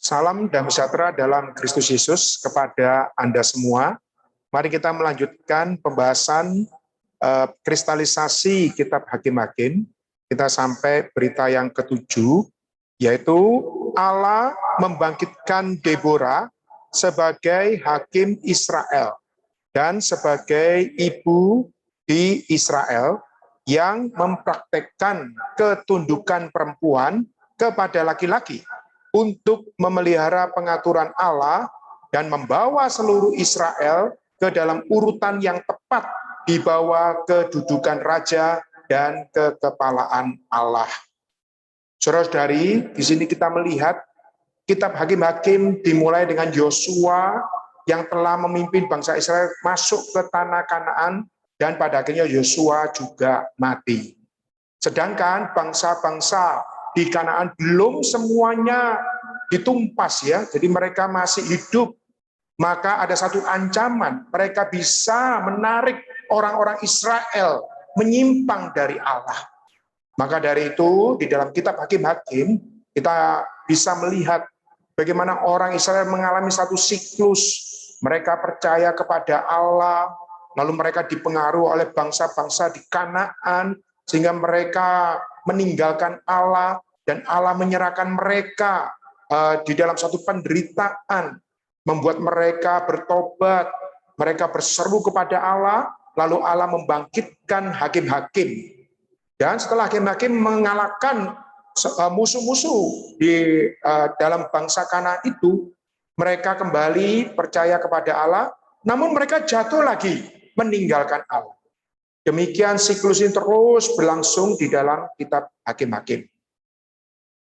Salam damai sejahtera dalam Kristus Yesus kepada Anda semua. Mari kita melanjutkan pembahasan kristalisasi kitab Hakim-Hakim. Kita sampai berita yang ketujuh, yaitu Allah membangkitkan Deborah sebagai hakim Israel dan sebagai ibu di Israel yang mempraktekkan ketundukan perempuan kepada laki-laki untuk memelihara pengaturan Allah dan membawa seluruh Israel ke dalam urutan yang tepat di bawah kedudukan raja dan kekepalaan Allah. Saudara-saudari, di sini kita melihat kitab Hakim-Hakim dimulai dengan Yosua yang telah memimpin bangsa Israel masuk ke tanah Kanaan, dan pada akhirnya Yosua juga mati. Sedangkan bangsa-bangsa di Kanaan belum semuanya ditumpas ya, jadi mereka masih hidup. Maka ada satu ancaman, mereka bisa menarik orang-orang Israel menyimpang dari Allah. Maka dari itu di dalam kitab Hakim-Hakim kita bisa melihat bagaimana orang Israel mengalami satu siklus. Mereka percaya kepada Allah, lalu mereka dipengaruhi oleh bangsa-bangsa di Kanaan, sehingga mereka meninggalkan Allah, dan Allah menyerahkan mereka di dalam satu penderitaan, membuat mereka bertobat, mereka berseru kepada Allah, lalu Allah membangkitkan hakim-hakim. Dan setelah hakim-hakim mengalahkan musuh-musuh di dalam bangsa Kanaan itu, mereka kembali percaya kepada Allah, namun mereka jatuh lagi meninggalkan Allah. Demikian siklus ini terus berlangsung di dalam kitab Hakim-Hakim.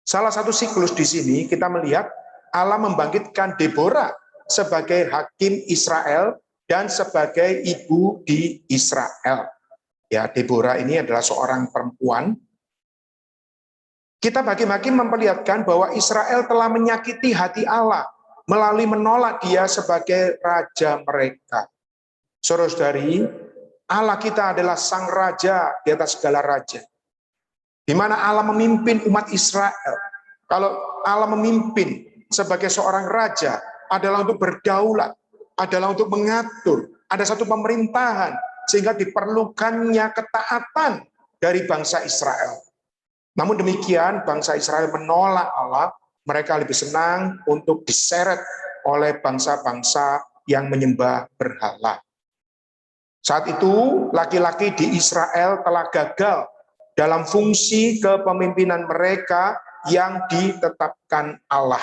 Salah satu siklus di sini kita melihat Allah membangkitkan Deborah sebagai hakim Israel dan sebagai ibu di Israel. Ya, Deborah ini adalah seorang perempuan. Kitab Hakim-Hakim memperlihatkan bahwa Israel telah menyakiti hati Allah melalui menolak dia sebagai raja mereka. Saudara-saudari, Allah kita adalah sang raja di atas segala raja, di mana Allah memimpin umat Israel. Kalau Allah memimpin sebagai seorang raja adalah untuk berdaulat, adalah untuk mengatur, ada satu pemerintahan, sehingga diperlukannya ketaatan dari bangsa Israel. Namun demikian, bangsa Israel menolak Allah, mereka lebih senang untuk diseret oleh bangsa-bangsa yang menyembah berhala. Saat itu, laki-laki di Israel telah gagal dalam fungsi kepemimpinan mereka yang ditetapkan Allah.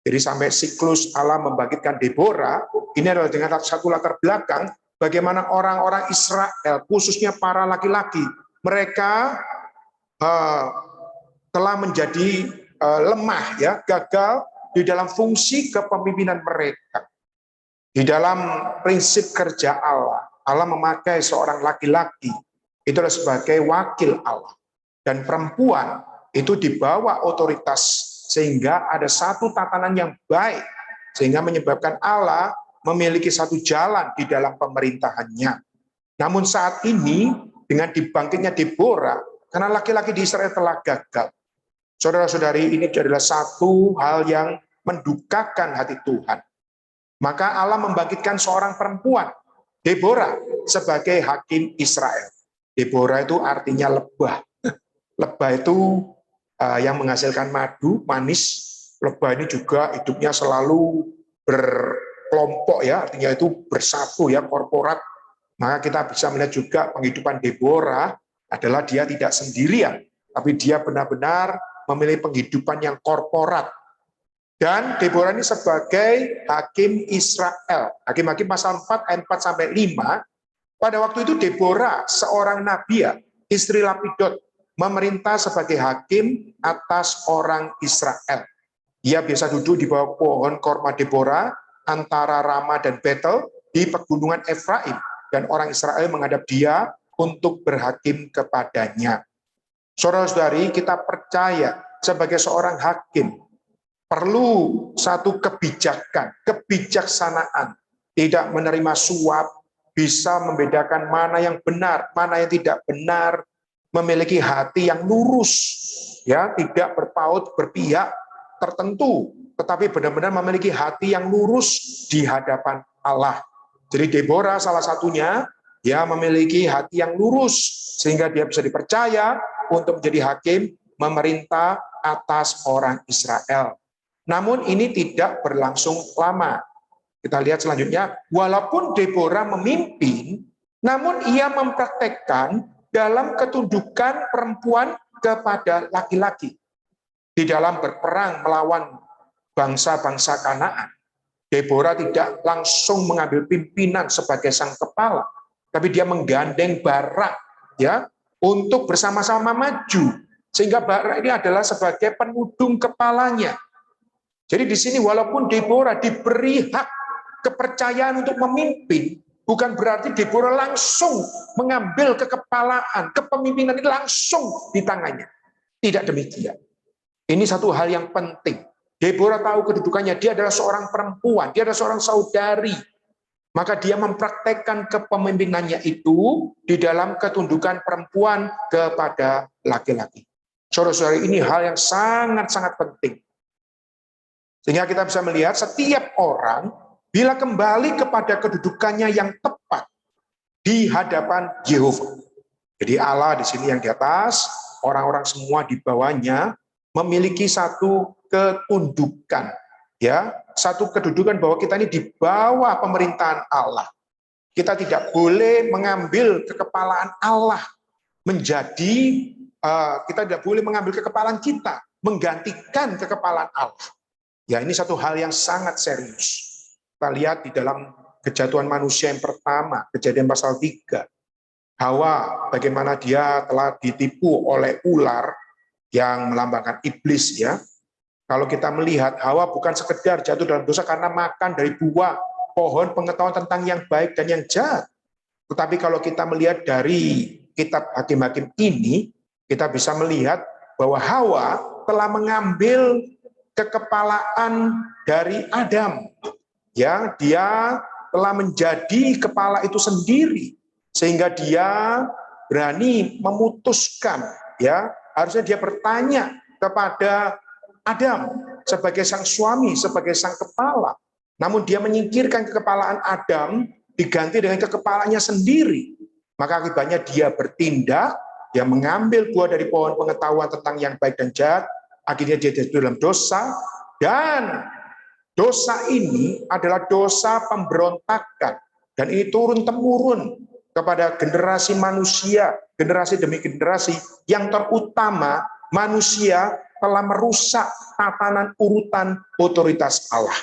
Jadi sampai siklus Allah membangkitkan Deborah, ini adalah dengan satu latar belakang bagaimana orang-orang Israel, khususnya para laki-laki, mereka telah menjadi lemah, ya, gagal di dalam fungsi kepemimpinan mereka. Di dalam prinsip kerja Allah, Allah memakai seorang laki-laki itulah sebagai wakil Allah, dan perempuan itu dibawa otoritas, sehingga ada satu tatanan yang baik, sehingga menyebabkan Allah memiliki satu jalan di dalam pemerintahannya. Namun saat ini dengan dibangkitnya Deborah, karena laki-laki di Israel telah gagal, saudara-saudari, ini adalah satu hal yang mendukakan hati Tuhan. Maka Allah membangkitkan seorang perempuan, Deborah, sebagai hakim Israel. Deborah itu artinya lebah. Lebah itu yang menghasilkan madu, manis. Lebah ini juga hidupnya selalu berkelompok, ya, artinya itu bersatu, ya, korporat. Maka kita bisa melihat juga penghidupan Deborah adalah dia tidak sendirian, tapi dia benar-benar memilih penghidupan yang korporat. Dan Deborah ini sebagai hakim Israel. Hakim-Hakim pasal 4 ayat 4 sampai 5. Pada waktu itu Deborah, seorang nabia, istri Lapidot, memerintah sebagai hakim atas orang Israel. Dia biasa duduk di bawah pohon korma Deborah antara Rama dan Betel di pegunungan Efraim, dan orang Israel menghadap dia untuk berhakim kepadanya. Saudara-saudari, kita percaya sebagai seorang hakim perlu satu kebijakan, kebijaksanaan, tidak menerima suap, bisa membedakan mana yang benar, mana yang tidak benar, memiliki hati yang lurus, ya, tidak berpaut berpihak tertentu, tetapi benar-benar memiliki hati yang lurus di hadapan Allah. Jadi Deborah salah satunya, dia memiliki hati yang lurus, sehingga dia bisa dipercaya untuk menjadi hakim memerintah atas orang Israel. Namun ini tidak berlangsung lama. Kita lihat selanjutnya, walaupun Deborah memimpin, namun ia mempraktekkan dalam ketundukan perempuan kepada laki-laki. Di dalam berperang melawan bangsa-bangsa Kanaan, Deborah tidak langsung mengambil pimpinan sebagai sang kepala, tapi dia menggandeng Barak ya untuk bersama-sama maju, sehingga Barak ini adalah sebagai penudung kepalanya. Jadi di sini walaupun Deborah diberi hak kepercayaan untuk memimpin, bukan berarti Deborah langsung mengambil kekepalaan, kepemimpinan ini langsung di tangannya. Tidak demikian. Ini satu hal yang penting. Deborah tahu kedudukannya, dia adalah seorang perempuan, dia adalah seorang saudari. Maka dia mempraktekkan kepemimpinannya itu di dalam ketundukan perempuan kepada laki-laki. Saudara-saudari, ini hal yang sangat-sangat penting. Sehingga kita bisa melihat setiap orang bila kembali kepada kedudukannya yang tepat di hadapan Yehova. Jadi Allah di sini yang di atas, orang-orang semua di bawahnya memiliki satu ketundukan, ya, satu kedudukan bahwa kita ini di bawah pemerintahan Allah. Kita tidak boleh mengambil kekepalaan Allah menjadi, kita tidak boleh mengambil kekepalaan kita, menggantikan kekepalaan Allah. Ya, ini satu hal yang sangat serius. Kita lihat di dalam kejatuhan manusia yang pertama, Kejadian pasal 3. Hawa, bagaimana dia telah ditipu oleh ular yang melambangkan iblis ya. Kalau kita melihat Hawa bukan sekedar jatuh dalam dosa karena makan dari buah pohon pengetahuan tentang yang baik dan yang jahat. Tetapi kalau kita melihat dari kitab Hakim-Hakim ini, kita bisa melihat bahwa Hawa telah mengambil kekepalaan dari Adam. Ya, dia telah menjadi kepala itu sendiri sehingga dia berani memutuskan ya, harusnya dia bertanya kepada Adam sebagai sang suami, sebagai sang kepala. Namun dia menyingkirkan kekepalaan Adam diganti dengan kekepalanya sendiri. Maka akibatnya dia bertindak, dia mengambil buah dari pohon pengetahuan tentang yang baik dan jahat, akhirnya dia jatuh dalam dosa, dan dosa ini adalah dosa pemberontakan. Dan ini turun-temurun kepada generasi manusia, generasi demi generasi, yang terutama manusia telah merusak tatanan urutan otoritas Allah.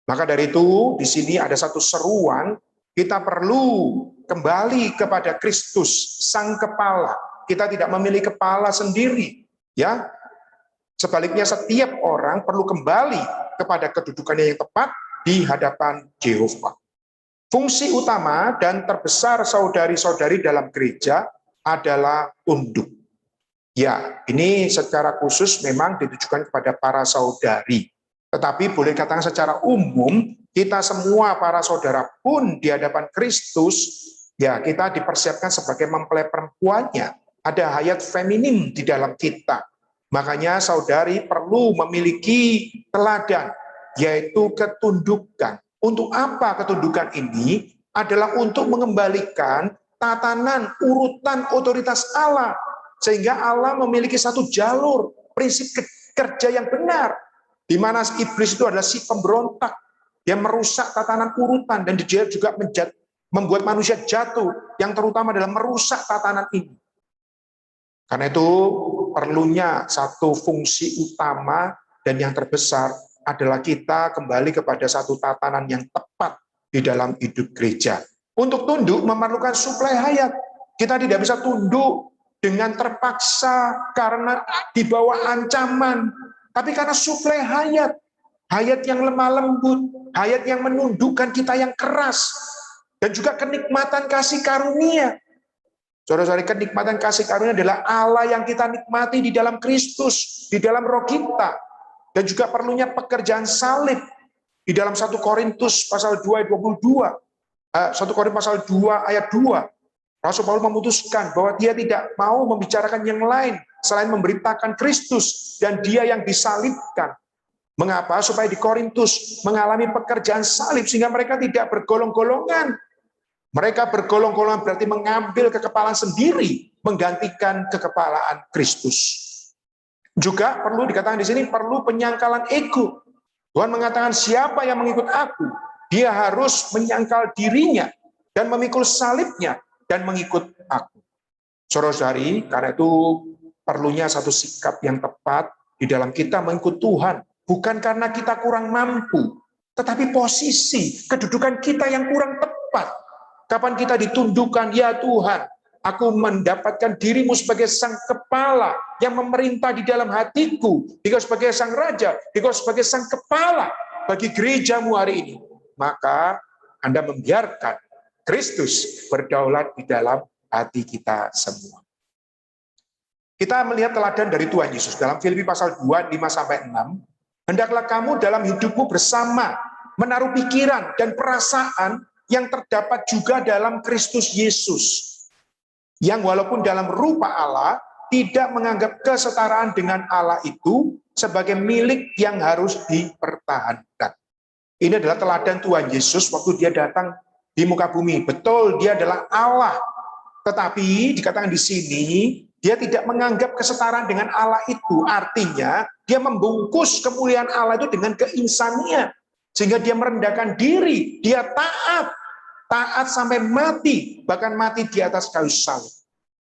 Maka dari itu, di sini ada satu seruan, kita perlu kembali kepada Kristus, Sang Kepala. Kita tidak memilih kepala sendiri, ya. Sebaliknya setiap orang perlu kembali kepada kedudukannya yang tepat di hadapan Yehova. Fungsi utama dan terbesar saudari-saudari dalam gereja adalah tunduk. Ya, ini secara khusus memang ditujukan kepada para saudari. Tetapi boleh katakan secara umum, kita semua para saudara pun di hadapan Kristus, ya kita dipersiapkan sebagai mempelai perempuannya. Ada hayat feminim di dalam kita. Makanya saudari perlu memiliki teladan, yaitu ketundukan. Untuk apa ketundukan ini? Adalah untuk mengembalikan tatanan urutan otoritas Allah. Sehingga Allah memiliki satu jalur, prinsip kerja yang benar. Di mana iblis itu adalah si pemberontak. Dia merusak tatanan urutan dan dia juga membuat manusia jatuh. Yang terutama adalah merusak tatanan ini. Karena itu perlunya satu fungsi utama dan yang terbesar adalah kita kembali kepada satu tatanan yang tepat di dalam hidup gereja. Untuk tunduk memerlukan suplai hayat. Kita tidak bisa tunduk dengan terpaksa karena di bawah ancaman, tapi karena suplai hayat, hayat yang lemah lembut, hayat yang menundukkan kita yang keras, dan juga kenikmatan kasih karunia. Saudara-saudari, kenikmatan kasih karunia adalah Allah yang kita nikmati di dalam Kristus, di dalam roh kita, dan juga perlunya pekerjaan salib di dalam 1 Korintus pasal 2 ayat 22, 1 Korintus pasal 2 ayat 2. Rasul Paulus memutuskan bahwa dia tidak mau membicarakan yang lain selain memberitakan Kristus dan dia yang disalibkan. Mengapa? Supaya di Korintus mengalami pekerjaan salib sehingga mereka tidak bergolong-golongan. Mereka bergolong-golongan berarti mengambil kekepalaan sendiri, menggantikan kekepalaan Kristus. Juga perlu dikatakan di sini, perlu penyangkalan ego. Tuhan mengatakan siapa yang mengikut aku, dia harus menyangkal dirinya dan memikul salibnya dan mengikut aku. Saudara-saudari, karena itu perlunya satu sikap yang tepat di dalam kita mengikut Tuhan. Bukan karena kita kurang mampu, tetapi posisi kedudukan kita yang kurang tepat. Kapan kita ditundukkan, ya Tuhan, aku mendapatkan dirimu sebagai sang kepala yang memerintah di dalam hatiku, Engkau sebagai sang raja, Engkau sebagai sang kepala bagi gerejamu hari ini. Maka Anda membiarkan Kristus berdaulat di dalam hati kita semua. Kita melihat teladan dari Tuhan Yesus dalam Filipi pasal 2, 5-6. Hendaklah kamu dalam hidupmu bersama menaruh pikiran dan perasaan yang terdapat juga dalam Kristus Yesus, yang walaupun dalam rupa Allah tidak menganggap kesetaraan dengan Allah itu sebagai milik yang harus dipertahankan. Ini adalah teladan Tuhan Yesus waktu dia datang di muka bumi. Betul, dia adalah Allah, tetapi dikatakan di sini dia tidak menganggap kesetaraan dengan Allah itu. Artinya dia membungkus kemuliaan Allah itu dengan keinsanian, sehingga dia merendahkan diri, dia taat sampai mati, bahkan mati di atas kayu salib.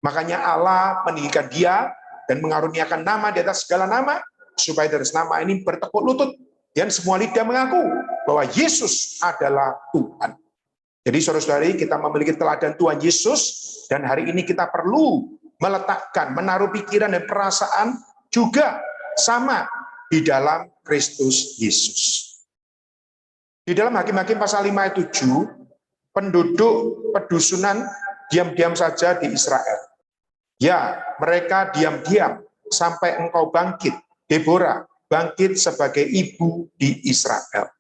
Makanya Allah meninggikan dia dan mengaruniakan nama di atas segala nama, supaya dari nama ini bertekuk lutut dan semua lidah mengaku bahwa Yesus adalah Tuhan. Jadi saudara-saudari, kita memiliki teladan Tuhan Yesus, dan hari ini kita perlu meletakkan, menaruh pikiran dan perasaan juga sama di dalam Kristus Yesus. Di dalam Hakim-Hakim pasal 5 ayat 7, penduduk pedusunan diam-diam saja di Israel. Ya, mereka diam-diam sampai engkau bangkit, Deborah, bangkit sebagai ibu di Israel.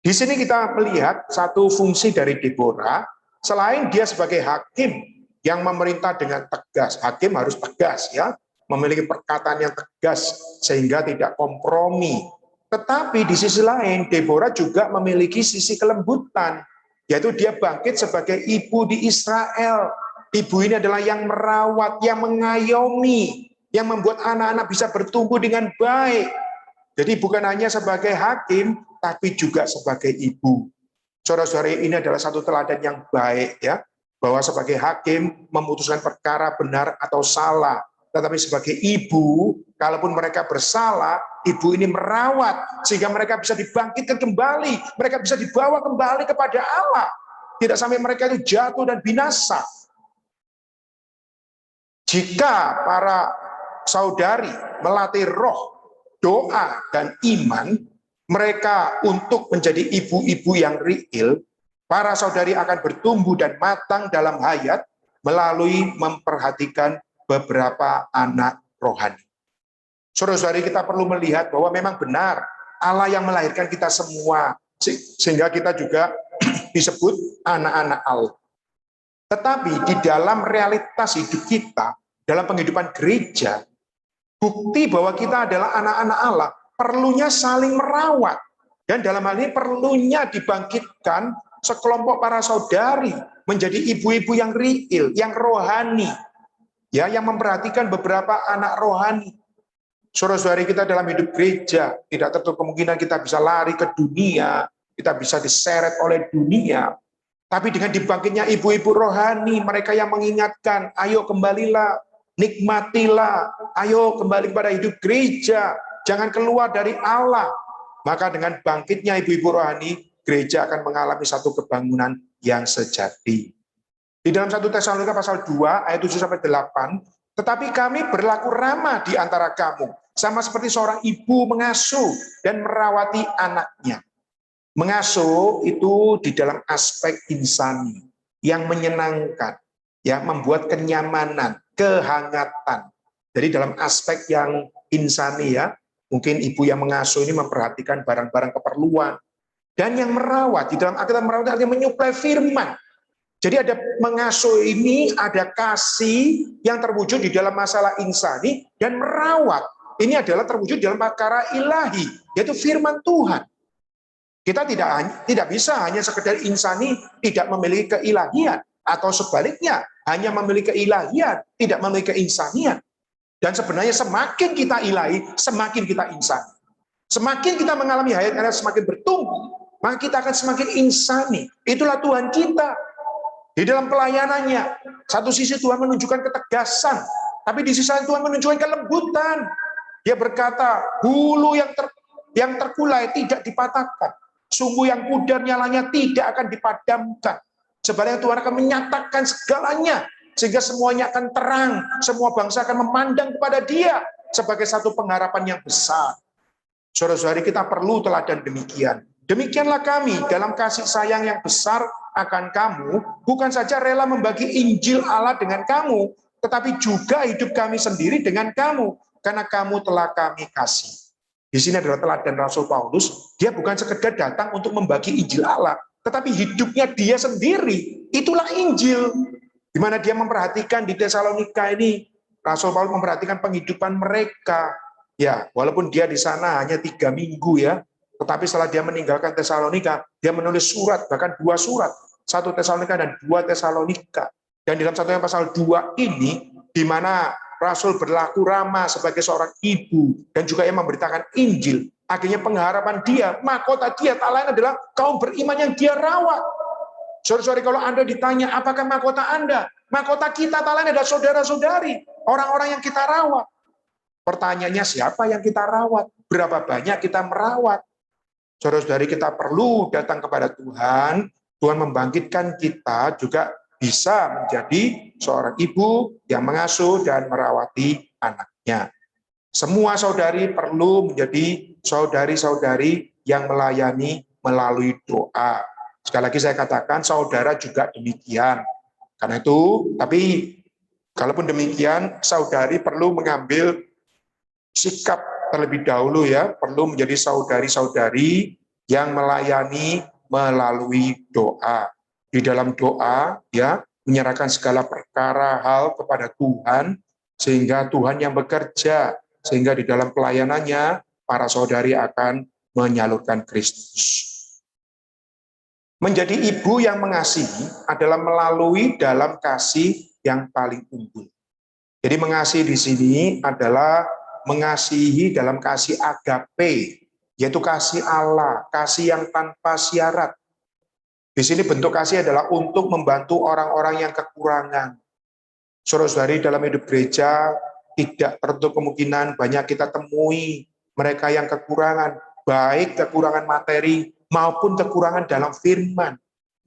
Di sini kita melihat satu fungsi dari Deborah, selain dia sebagai hakim yang memerintah dengan tegas. Hakim harus tegas, ya, memiliki perkataan yang tegas sehingga tidak kompromi. Tetapi di sisi lain, Deborah juga memiliki sisi kelembutan, yaitu dia bangkit sebagai ibu di Israel. Ibu ini adalah yang merawat, yang mengayomi, yang membuat anak-anak bisa bertumbuh dengan baik. Jadi bukan hanya sebagai hakim, tapi juga sebagai ibu. Saudara-saudari, ini adalah satu teladan yang baik, ya, bahwa sebagai hakim memutuskan perkara benar atau salah. Tetapi sebagai ibu, kalaupun mereka bersalah, ibu ini merawat sehingga mereka bisa dibangkitkan kembali, mereka bisa dibawa kembali kepada Allah. Tidak sampai mereka itu jatuh dan binasa. Jika para saudari melatih roh, doa, dan iman mereka untuk menjadi ibu-ibu yang riil, para saudari akan bertumbuh dan matang dalam hayat melalui memperhatikan beberapa anak rohani. Saudara-saudari, kita perlu melihat bahwa memang benar Allah yang melahirkan kita semua, sehingga kita juga disebut anak-anak Allah. Tetapi di dalam realitas hidup kita, dalam penghidupan gereja, bukti bahwa kita adalah anak-anak Allah perlunya saling merawat. Dan dalam hal ini perlunya dibangkitkan sekelompok para saudari menjadi ibu-ibu yang riil, yang rohani, ya, yang memperhatikan beberapa anak rohani. Saudara-saudari, kita dalam hidup gereja tidak tertutup kemungkinan kita bisa lari ke dunia, kita bisa diseret oleh dunia. Tapi dengan dibangkitnya ibu-ibu rohani, mereka yang mengingatkan, ayo kembalilah, nikmatilah, ayo kembali kepada hidup gereja, jangan keluar dari Allah. Maka dengan bangkitnya ibu-ibu rohani, gereja akan mengalami satu kebangunan yang sejati. Di dalam 1 Tesalonika pasal 2 ayat 7-8, tetapi kami berlaku ramah di antara kamu, sama seperti seorang ibu mengasuh dan merawati anaknya. Mengasuh itu di dalam aspek insani, yang menyenangkan, ya, membuat kenyamanan, kehangatan. Jadi dalam aspek yang insani, ya, mungkin ibu yang mengasuh ini memperhatikan barang-barang keperluan. Dan yang merawat, di dalam Alkitab merawat artinya menyuplai firman. Jadi ada mengasuh ini, ada kasih yang terwujud di dalam masalah insani, dan merawat ini adalah terwujud dalam perkara ilahi, yaitu firman Tuhan. Kita tidak bisa hanya sekedar insani tidak memiliki keilahian, atau sebaliknya hanya memiliki keilahian tidak memiliki keinsanian. Dan sebenarnya semakin kita ilahi, semakin kita insani. Semakin kita mengalami hayat semakin bertumbuh, maka kita akan semakin insani. Itulah Tuhan kita. Di dalam pelayanannya, satu sisi Tuhan menunjukkan ketegasan, tapi di sisi lain Tuhan menunjukkan kelembutan. Dia berkata, hulu yang terkulai tidak dipatahkan, sumbu yang pudar nyalanya tidak akan dipadamkan. Sebaliknya Tuhan akan menyatakan segalanya, sehingga semuanya akan terang, semua bangsa akan memandang kepada Dia sebagai satu pengharapan yang besar. Saudara-saudari, kita perlu teladan demikian. Demikianlah kami dalam kasih sayang yang besar akan kamu, bukan saja rela membagi Injil Allah dengan kamu, tetapi juga hidup kami sendiri dengan kamu, karena kamu telah kami kasih. Di sini adalah teladan Rasul Paulus. Dia bukan sekedar datang untuk membagi Injil Allah, tetapi hidupnya dia sendiri, itulah Injil. Di mana dia memperhatikan di Tesalonika ini, Rasul Paulus memperhatikan penghidupan mereka. Ya, walaupun dia di sana hanya 3 minggu ya, tetapi setelah dia meninggalkan Tesalonika, dia menulis surat, bahkan 2 surat, 1 Tesalonika dan 2 Tesalonika. Dan di dalam 1 pasal 2 ini, di mana Rasul berlaku ramah sebagai seorang ibu, dan juga yang memberitakan Injil, akhirnya pengharapan dia, mahkota dia, tak lain adalah kaum beriman yang dia rawat. Saudara-saudari, kalau Anda ditanya, apakah mahkota Anda? Mahkota kita tak lain adalah saudara-saudari, orang-orang yang kita rawat. Pertanyaannya, siapa yang kita rawat? Berapa banyak kita merawat? Saudara-saudari, kita perlu datang kepada Tuhan. Tuhan membangkitkan kita juga bisa menjadi seorang ibu yang mengasuh dan merawati anaknya. Semua saudari perlu menjadi saudari-saudari yang melayani melalui doa. Sekali lagi saya katakan, saudara juga demikian. Karena itu, tapi kalaupun demikian, saudari perlu mengambil sikap terlebih dahulu ya, perlu menjadi saudari-saudari yang melayani melalui doa. Di dalam doa ya, menyerahkan segala perkara hal kepada Tuhan, sehingga Tuhan yang bekerja, sehingga di dalam pelayanannya para saudari akan menyalurkan Kristus. Menjadi ibu yang mengasihi adalah melalui dalam kasih yang paling unggul. Jadi mengasihi di sini adalah mengasihi dalam kasih agape, yaitu kasih Allah, kasih yang tanpa syarat. Di sini bentuk kasih adalah untuk membantu orang-orang yang kekurangan. Saudara-saudari, dalam hidup gereja tidak tertutup kemungkinan banyak kita temui mereka yang kekurangan, baik kekurangan materi maupun kekurangan dalam firman.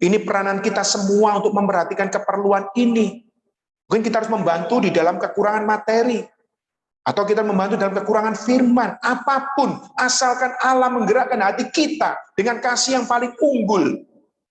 Ini peranan kita semua untuk memperhatikan keperluan ini. Mungkin kita harus membantu di dalam kekurangan materi, atau kita membantu dalam kekurangan firman, apapun, asalkan Allah menggerakkan hati kita dengan kasih yang paling unggul.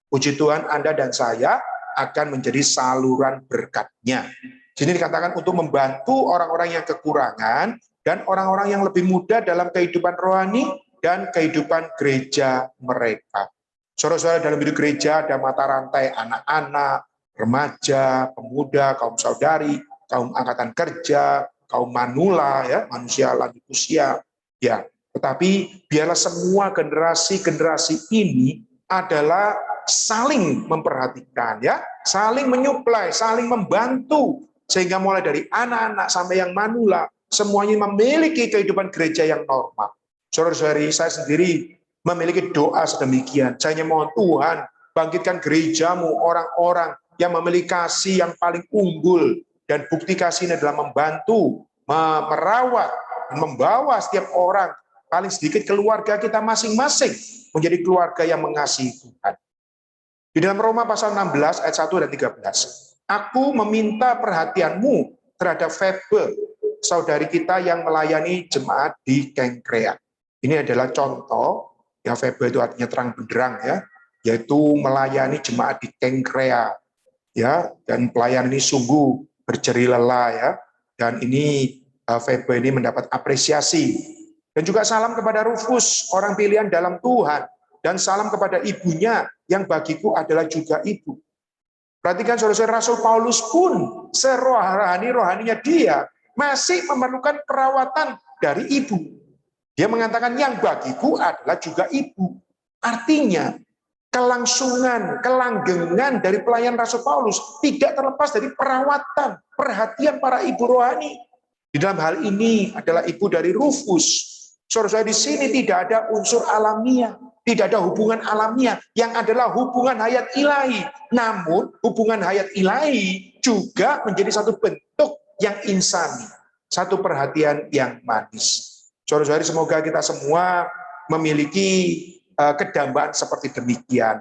Puji Tuhan, Anda dan saya akan menjadi saluran berkat-Nya. Sini dikatakan untuk membantu orang-orang yang kekurangan dan orang-orang yang lebih muda dalam kehidupan rohani dan kehidupan gereja mereka. Saudara-saudara, dalam hidup gereja ada mata rantai anak-anak, remaja, pemuda, kaum saudari, kaum angkatan kerja, kaum manula, ya, manusia lanjut usia, ya. Tetapi biarlah semua generasi-generasi ini adalah saling memperhatikan, ya, saling menyuplai, saling membantu, sehingga mulai dari anak-anak sampai yang manula, semuanya memiliki kehidupan gereja yang normal. Saudara-saudari, saya sendiri memiliki doa sedemikian. Saya hanya mohon Tuhan, bangkitkan gerejamu, orang-orang yang memiliki kasih yang paling unggul. Dan bukti kasih ini adalah membantu, merawat, membawa setiap orang, paling sedikit keluarga kita masing-masing, menjadi keluarga yang mengasihi Tuhan. Di dalam Roma pasal 16 ayat 1 dan 13, aku meminta perhatianmu terhadap Febe, saudari kita yang melayani jemaat di Kengkrea. Ini adalah contoh, ya, Febe itu artinya terang benderang ya, yaitu melayani jemaat di Kengkrea, ya, dan pelayanan ini sungguh berjeri lelah ya, dan ini Febe ini mendapat apresiasi. Dan juga salam kepada Rufus, orang pilihan dalam Tuhan, dan salam kepada ibunya yang bagiku adalah juga ibu. Perhatikan saudara-saudara, Rasul Paulus pun serohani-rohaninya dia masih memerlukan perawatan dari ibu. Dia mengatakan yang bagiku adalah juga ibu. Artinya, kelangsungan, kelanggengan dari pelayan Rasul Paulus tidak terlepas dari perawatan, perhatian para ibu rohani. Di dalam hal ini adalah ibu dari Rufus. Saudara, di sini tidak ada unsur alamiah, tidak ada hubungan alamiah, yang adalah hubungan hayat ilahi. Namun, hubungan hayat ilahi juga menjadi satu bentuk yang insani, satu perhatian yang manis. Saudara-saudari, semoga kita semua memiliki kedambaan seperti demikian.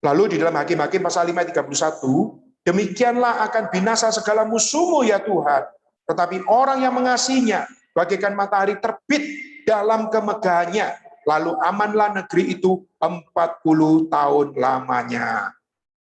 Lalu di dalam Hakim-Hakim pasal 5 ayat 31, demikianlah akan binasa segala musuhmu ya Tuhan, tetapi orang yang mengasihinya bagaikan matahari terbit dalam kemegahannya, lalu amanlah negeri itu 40 tahun lamanya.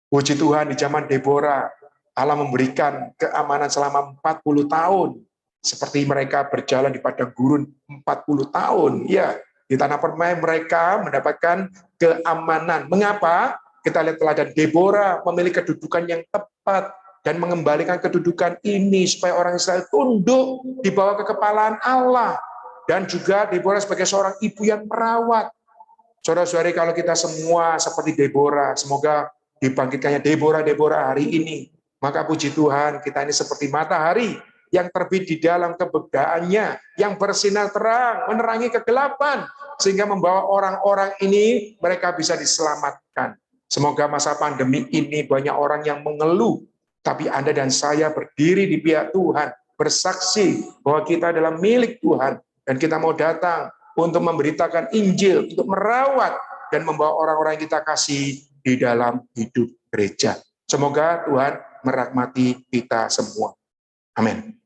Puji Tuhan, di zaman Deborah, Allah memberikan keamanan selama 40 tahun. Seperti mereka berjalan di padang gurun 40 tahun. Ya, di tanah permai mereka mendapatkan keamanan. Mengapa? Kita lihat teladan Deborah memiliki kedudukan yang tepat dan mengembalikan kedudukan ini supaya orang Israel tunduk di bawah kekepalaan Allah. Dan juga Deborah sebagai seorang ibu yang merawat. Saudara-saudari, kalau kita semua seperti Deborah, semoga dibangkitkannya Deborah hari ini. Maka puji Tuhan, kita ini seperti matahari yang terbit di dalam kebegaannya, yang bersinar terang, menerangi kegelapan, sehingga membawa orang-orang ini, mereka bisa diselamatkan. Semoga masa pandemi ini banyak orang yang mengeluh, tapi Anda dan saya berdiri di pihak Tuhan, bersaksi bahwa kita adalah milik Tuhan, dan kita mau datang untuk memberitakan Injil, untuk merawat dan membawa orang-orang yang kita kasih di dalam hidup gereja. Semoga Tuhan merahmati kita semua. Amin.